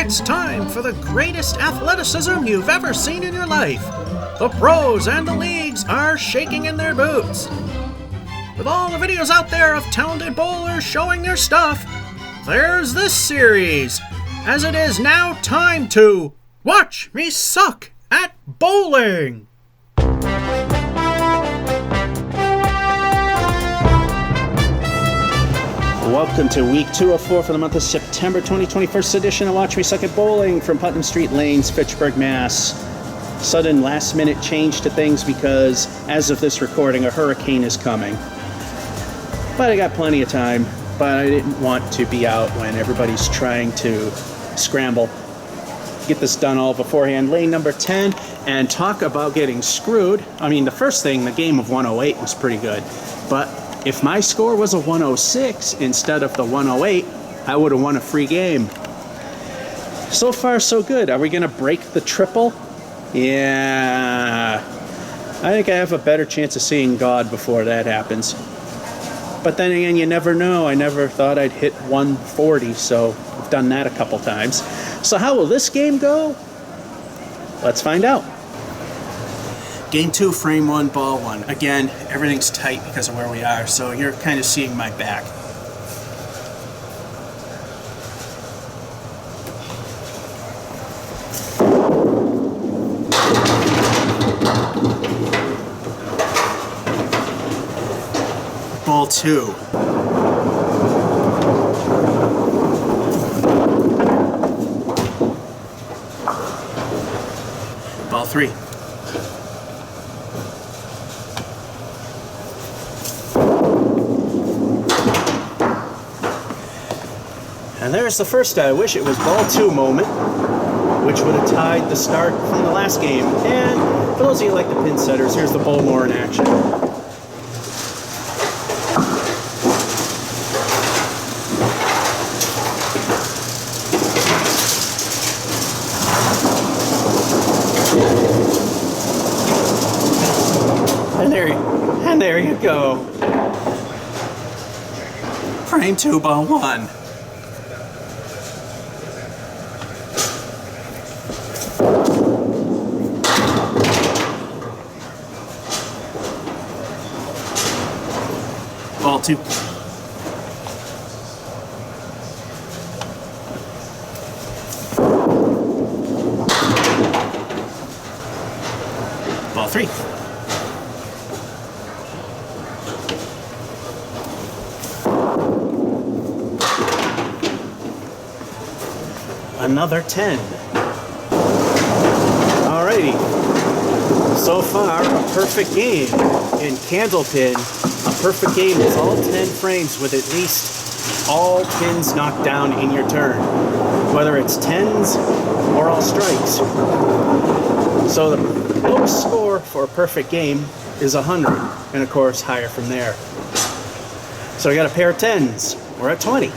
It's time for the greatest athleticism you've ever seen in your life. The pros and the leagues are shaking in their boots. With all the videos out there of talented bowlers showing their stuff, there's this series, as it is now time to watch me suck at bowling. Welcome to week 204 for the month of September 2021 edition of Watch Me Suck at Bowling from Putnam Street Lanes, Fitchburg, Mass. Sudden last minute change to things because as of this recording a hurricane is coming. But I got plenty of time, but I didn't want to be out when everybody's trying to scramble. Get this done all beforehand. Lane number 10, and talk about getting screwed. I mean, the first thing, the game of 108 was pretty good, but if my score was a 106 instead of the 108, I would have won a free game. So far, so good. Are we going to break the triple? Yeah. I think I have a better chance of seeing God before that happens. But then again, you never know. I never thought I'd hit 140, so I've done that a couple times. So how will this game go? Let's find out. Game 2, frame 1, ball 1. Again, everything's tight because of where we are, so you're kind of seeing my back. Ball 2. Ball 3. And there's the first I wish it was ball 2 moment, which would have tied the start from the last game. And for those of you who like the pin setters, here's the bowl more in action. And there you go. Frame 2, ball 1. Ball 2. Ball 3. Another 10. Alrighty. So far, a perfect game in Candlepin. A perfect game is all 10 frames with at least all pins knocked down in your turn, whether it's 10s or all strikes. So the lowest score for a perfect game is 100, and of course higher from there. So I got a pair of 10s. We're at 20.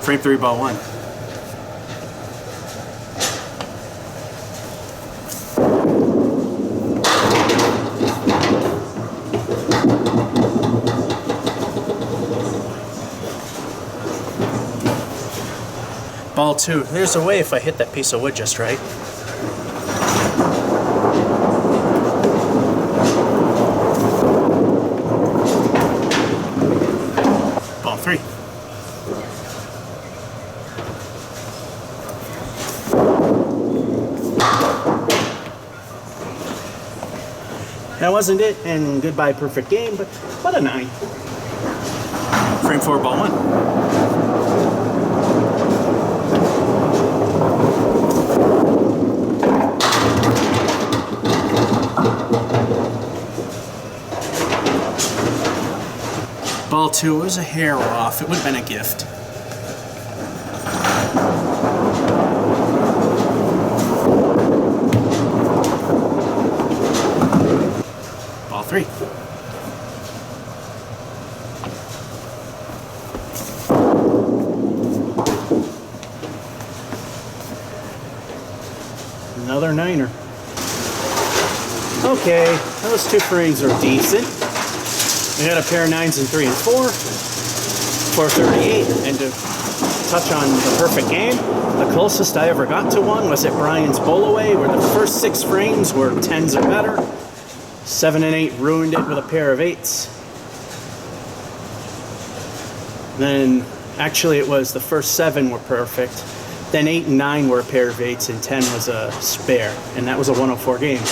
Frame 3, ball 1. Ball 2. There's a way if I hit that piece of wood just right. Ball 3. That wasn't it, and goodbye perfect game, but what a 9. Frame 4, ball 1. Ball 2 was a hair off. It would have been a gift. Ball 3. Another 9er. Okay, those 2 frames are decent. I got a pair of 9s and 3 and 4. 438, and to touch on the perfect game. The closest I ever got to one was at Brian's Bowl Away, where the first 6 frames were 10s or better. 7 and 8 ruined it with a pair of 8s. Then, actually, it was the first 7 were perfect. Then 8 and 9 were a pair of 8s, and 10 was a spare, and that was a 104 game. And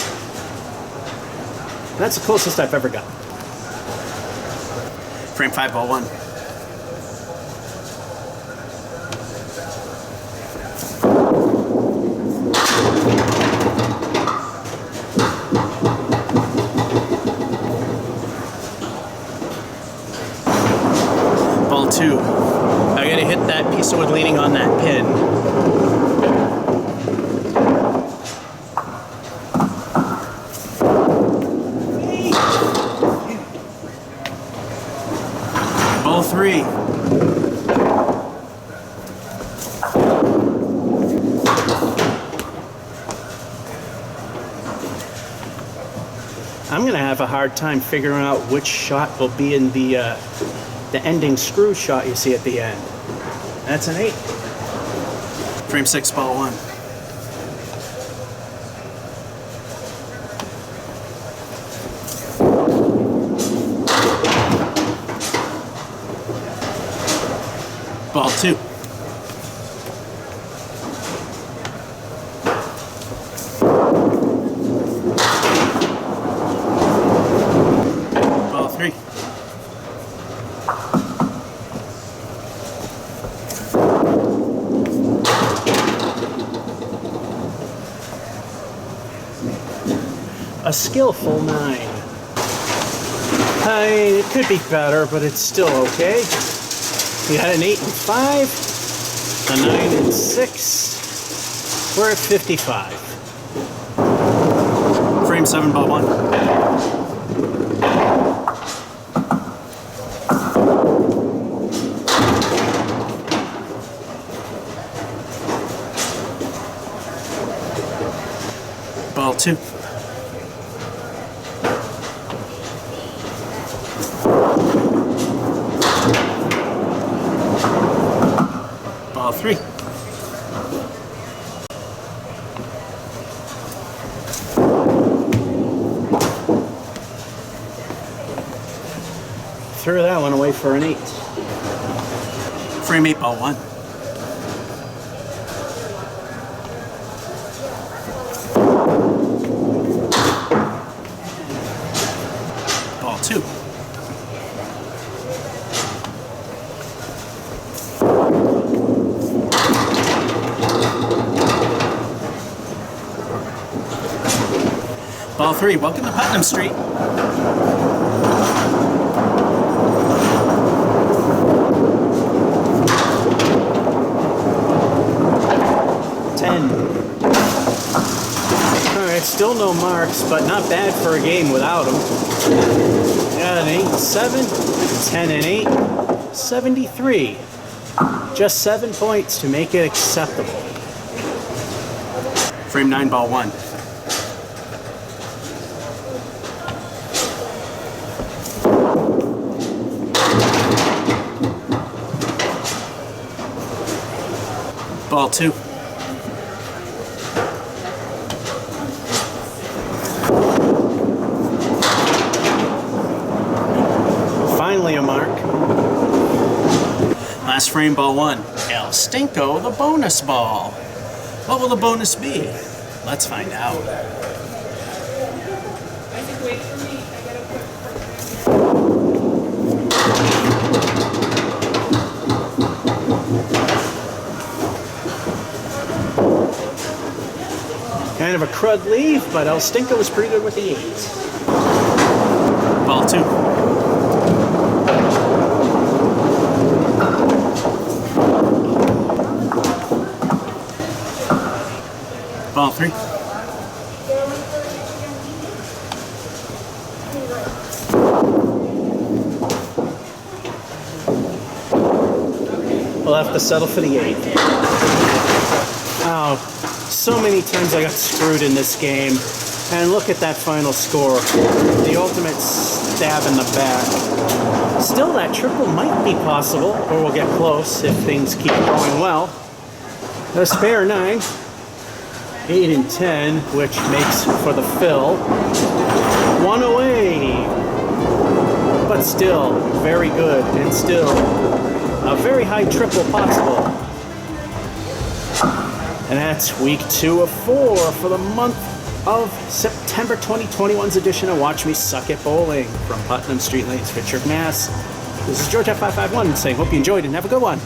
that's the closest I've ever got. Frame 5, ball 1. Ball 2. I gotta hit that piece of wood leaning on that pin. Ball 3. I'm gonna have a hard time figuring out which shot will be in the ending screw shot you see at the end. That's an 8. Frame 6, ball 1. Ball 2. Ball 3. A skillful 9. It could be better, but it's still okay. We had an 8 and 5, a 9 and 6. We're at 55. Frame 7, ball 1. Ball 2. Ball 3. Threw that one away for an 8. Frame 8, ball 1. Ball 2. Ball 3, welcome to Putnam Street. Alright, still no marks, but not bad for a game without them. Got an 8 and 7, 10 and 8, 73. Just 7 points to make it acceptable. Frame 9, ball 1. Ball 2. Finally a mark. Last frame, ball 1. El Stinko, the bonus ball. What will the bonus be? Let's find out. Kind of a crud leave, but El Stinko was pretty good with the 8. Ball 2. Ball 3. We'll have to settle for the 8. Oh, so many times I got screwed in this game. And look at that final score. The ultimate stab in the back. Still, that triple might be possible, or we'll get close if things keep going well. A spare 9, 8 and 10, which makes for the fill. 1 away, but still very good, and still a very high triple possible. And that's week 2 of 4 for the month of September 2021's edition of Watch Me Suck at Bowling from Putnam Street Lanes, Fitchburg, Mass. This is George F551 saying, hope you enjoyed and have a good one.